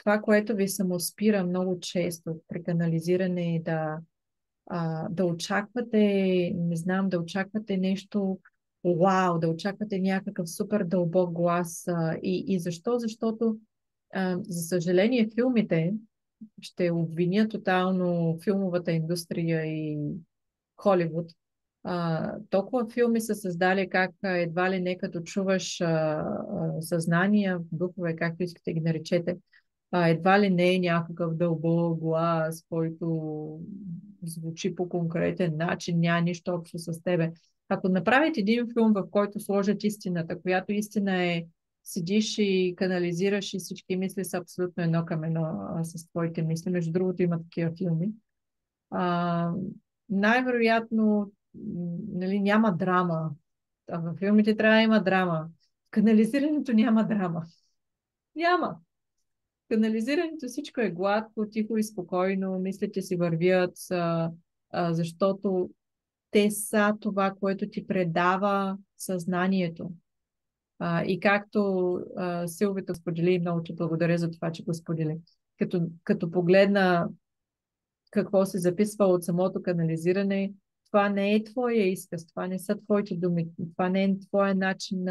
това, което ви самоспира много често при канализиране е да очаквате, не знам, да очаквате нещо, вау, да очаквате някакъв супер дълбок глас. И защо? Защото, за съжаление, филмите ще обвиня тотално филмовата индустрия и Холивуд. Толкова филми са създали как едва ли не като чуваш съзнания, духове, както искате ги наречете, едва ли не е някакъв дълбок глас, който звучи по конкретен начин, няма нищо общо с тебе. Ако направите един филм, в който сложат истината, която истина е седиш и канализираш и всички мисли са абсолютно едно към едно с твоите мисли. Между другото има такива филми. А, най-вероятно нали, няма драма. А във филмите трябва да има драма. В канализирането няма драма. Няма. Канализирането всичко е гладко, тихо и спокойно, мислите си вървят, защото те са това, което ти предава съзнанието. И както Силвито сподели, много ти благодаря за това, че го сподели. Като погледна какво се записва от самото канализиране, това не е твоя изказ, това не са твоите думи, това не е твоя начин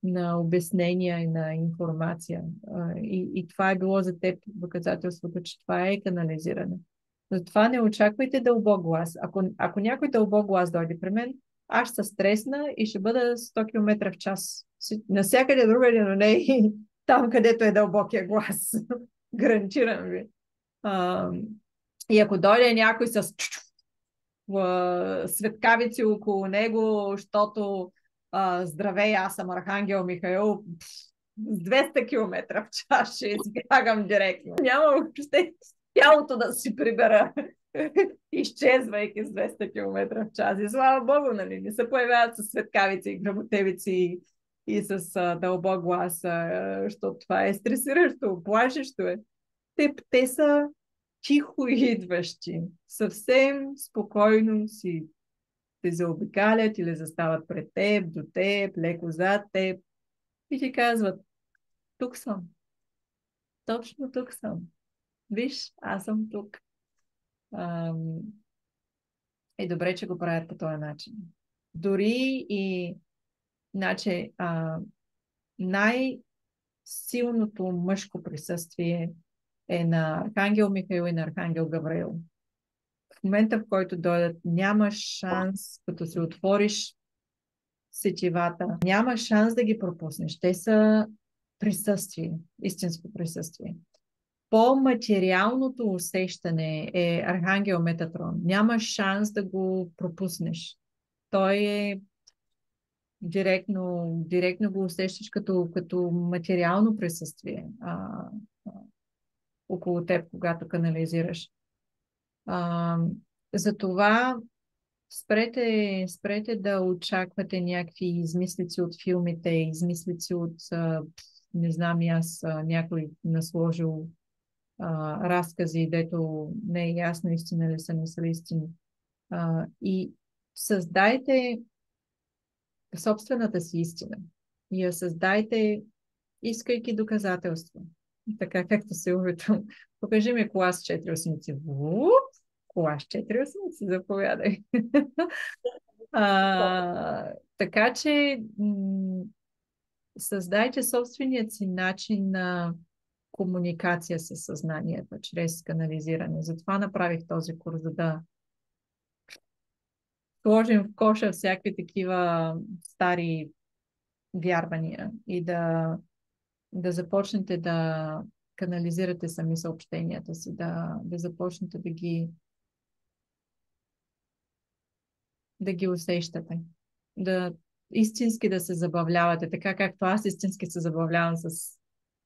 на обяснение и на информация. И това е било за теб доказателството, че това е канализиране. Затова не очаквайте дълбок глас. Ако някой дълбок глас дойде при мен, аз ще се стресна и ще бъда 100 км в час. Насякъде другаде, но не и там, където е дълбокия глас. Гарантирам ви. И ако дойде някой с светкавици около него, защото здравей, аз съм Архангел Михаил, с 200 км в час ще избягам директно. Няма въобще тялото да си прибера, изчезвайки с 200 км в час. И слава Богу, нали, не се появяват с светкавици и грамотевици и с дълбок глас, защото това е стресиращо, плашещо е. Те са тихо идващи, съвсем спокойно си те заобикалят или застават пред теб, до теб, леко зад теб и ти казват, тук съм, точно тук съм. Виж, аз съм тук. И добре, че го правят по този начин. Дори и, значи, най-силното мъжко присъствие е на Архангел Михаил и на Архангел Гавраил. В момента, в който дойдат, няма шанс, като се отвориш сетивата, няма шанс да ги пропуснеш. Те са присъствие, истинско присъствие. По-материалното усещане е Архангел Метатрон. Няма шанс да го пропуснеш. Той е директно го усещаш като материално присъствие около теб, когато канализираш. Затова спрете да очаквате някакви измислици от филмите, измислици от, не знам и аз, някой насложил разкази, дето не е ясно истина ли са, не са ли истини. И създайте собствената си истина. И я създайте, искайки доказателства. Така както се уведом. Покажи ми кола с 4 осмици. Кола с 4 осмици, заповядай. Така че създайте собственият си начин на комуникация с съзнанието, чрез канализиране. Затова направих този курс, за да сложим в коша всякакви такива стари вярвания и да започнете да канализирате сами съобщенията си, да започнете да ги усещате. Истински да се забавлявате, така както аз истински се забавлявам с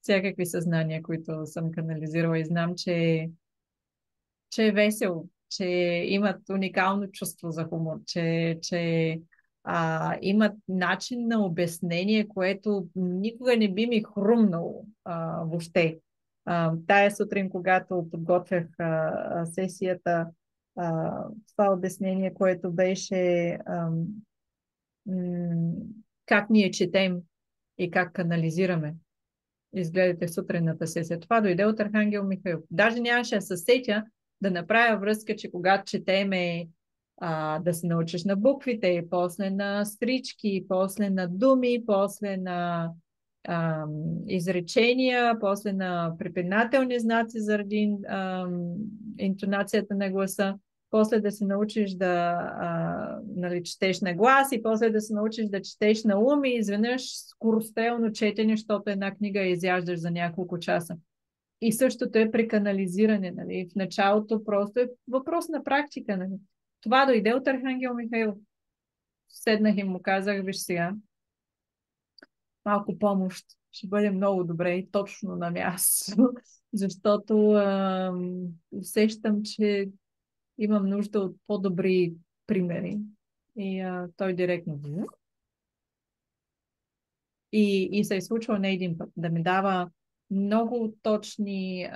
всякакви съзнания, които съм канализирала и знам, че е весело, че имат уникално чувство за хумор, че имат начин на обяснение, което никога не би ми хрумнало въобще. Тая сутрин, когато подготвях сесията, това обяснение, което беше как ние четем и как канализираме. изгледате сутрената сесия. Това дойде от Архангел Михаил. Даже нямаше да се сетя да направя връзка, че когато четеме да се научиш на буквите, после на стрички, после на думи, после на изречения, после на препинателни знаци заради интонацията на гласа, после да се научиш да нали, четеш на глас и после да се научиш да четеш на ум и изведнъж скорострелно четене, защото една книга изяждаш за няколко часа. И същото е при канализиране. Нали. В началото просто е въпрос на практика. Нали. Това дойде от Архангел Михаил. Седнах и му казах, виж сега, малко помощ ще бъде много добре и точно на място, защото усещам, че имам нужда от по-добри примери. И той директно и се е случвало не един път да ми дава много точни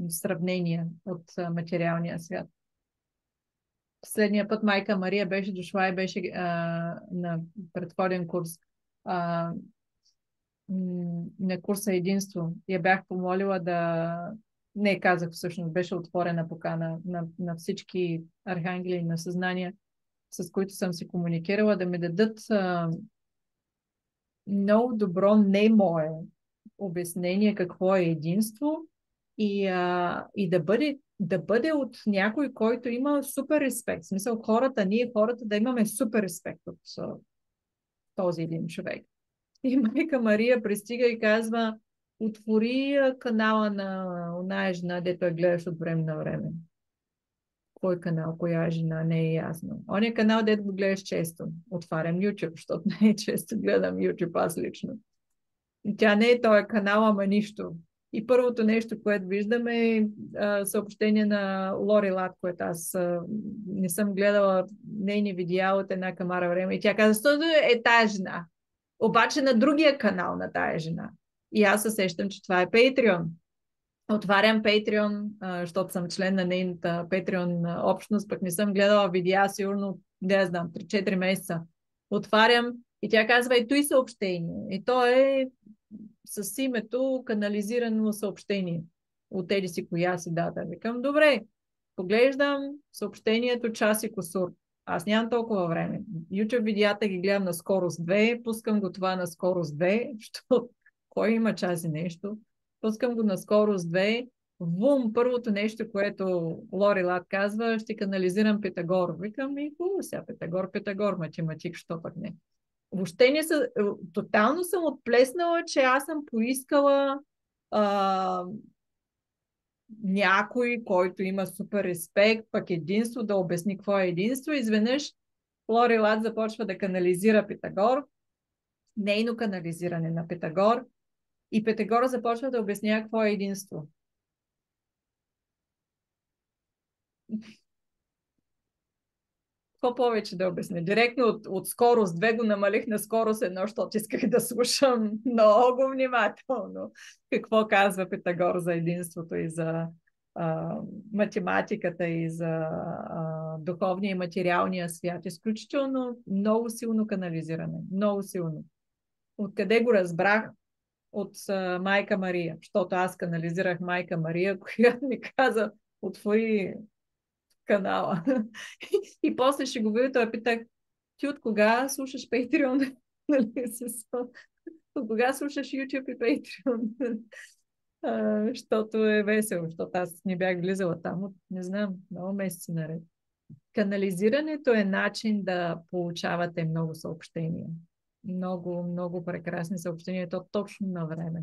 сравнения от материалния свят. Последния път майка Мария беше дошла и беше на предходен курс. На курса Единство. Я бях помолила да... Не, казах всъщност, беше отворена покана на всички архангели на съзнание, с които съм си комуникирала, да ми дадат много добро, не мое обяснение какво е единство и да бъде от някой, който има супер респект. В смисъл ние хората да имаме супер респект от този един човек. И майка Мария пристига и казва, отвори канала на оная жена, дето я гледаш от време на време. Кой канал, коя жена, не е ясно. Оня канал, дето го гледаш често. Отварям YouTube, защото не е често гледам YouTube аз лично. И тя не е този канал, ама нищо. И първото нещо, което виждам е съобщение на Лори Лат, което аз не съм гледала нейни видеа от една камара време. И тя каза, що е тая жена? Обаче на другия канал на тая жена. И аз се сещам, че това е Patreon. Отварям Patreon, защото съм член на нейната Patreon общност, пък не съм гледала видеа сигурно, не знам, 3-4 месеца. Отварям и тя казва, ето и съобщение. И то е с името канализирано съобщение. От еди си коя си дата. Викам, добре, поглеждам съобщението час и кусур. Аз нямам толкова време. YouTube видеята ги гледам на скорост 2, пускам го това на скорост 2, защото кой има час и нещо. Пускам го на скорост 2, първото нещо, което Лори Лат казва, ще канализирам Питагор. Викам, и хубаво сега, Питагор, математик, що пък не. Въобще не са, тотално съм отплеснала, че аз съм поискала някой, който има супер респект, пък единство, да обясни какво е единство. Изведнъж Лори Лат започва да канализира Питагор, нейно канализиране на Питагор, и Питагор започва да обяснява какво е единство. Какво повече да обясня? Директно от скорост 2 го намалих на скорост 1, защото исках да слушам много внимателно какво казва Питагор за единството и за математиката и за духовния и материалния свят. Изключително много силно канализиране. Много силно. Откъде го разбрах? От майка Мария. Защото аз канализирах майка Мария, която ми каза, отвори канала. И после шеговито я питах, ти от кога слушаш Patreon? От кога слушаш YouTube и Patreon? Защото е весело, защото аз не бях влизала там от, не знам, много месеци наред. Канализирането е начин да получавате много съобщения. Много, много прекрасни съобщения, то точно на време.